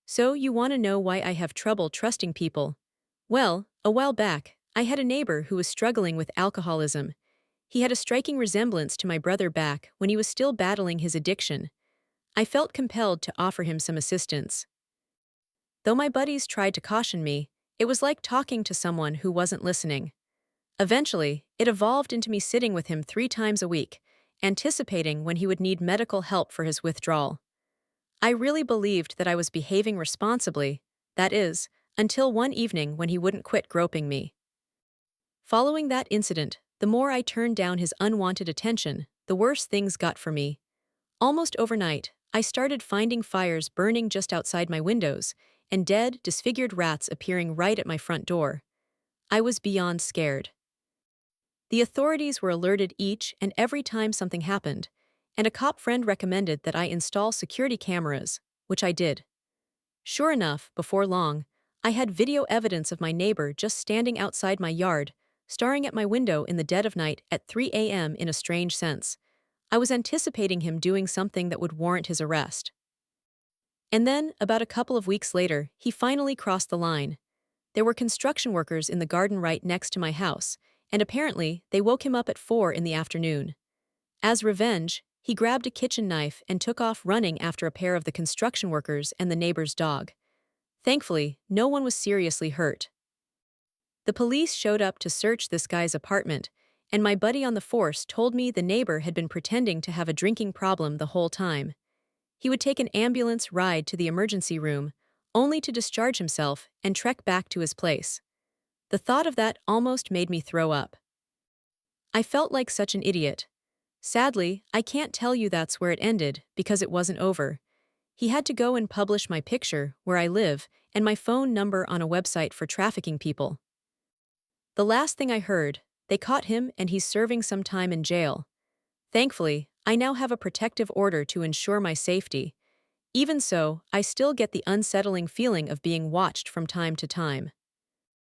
So, you want to know why I have trouble trusting people? Well, a while back, I had a neighbor who was struggling with alcoholism. He had a striking resemblance to my brother back when he was still battling his addiction. I felt compelled to offer him some assistance. Though my buddies tried to caution me, it was like talking to someone who wasn't listening. Eventually, it evolved into me sitting with him 3 times a week, anticipating when he would need medical help for his withdrawal. I really believed that I was behaving responsibly, that is, until one evening when he wouldn't quit groping me. Following that incident, the more I turned down his unwanted attention, the worse things got for me. Almost overnight, I started finding fires burning just outside my windows, and dead, disfigured rats appearing right at my front door. I was beyond scared. The authorities were alerted each and every time something happened, and a cop friend recommended that I install security cameras, which I did. Sure enough, before long, I had video evidence of my neighbor just standing outside my yard, staring at my window in the dead of night at 3 a.m. in a strange sense. I was anticipating him doing something that would warrant his arrest. And then, about a couple of weeks later, he finally crossed the line. There were construction workers in the garden right next to my house, and apparently, they woke him up at 4 in the afternoon. As revenge, he grabbed a kitchen knife and took off running after a pair of the construction workers and the neighbor's dog. Thankfully, no one was seriously hurt. The police showed up to search this guy's apartment, and my buddy on the force told me the neighbor had been pretending to have a drinking problem the whole time. He would take an ambulance ride to the emergency room, only to discharge himself and trek back to his place. The thought of that almost made me throw up. I felt like such an idiot. Sadly, I can't tell you that's where it ended, because it wasn't over. He had to go and publish my picture, where I live, and my phone number on a website for trafficking people. The last thing I heard, they caught him and he's serving some time in jail. Thankfully, I now have a protective order to ensure my safety. Even so, I still get the unsettling feeling of being watched from time to time.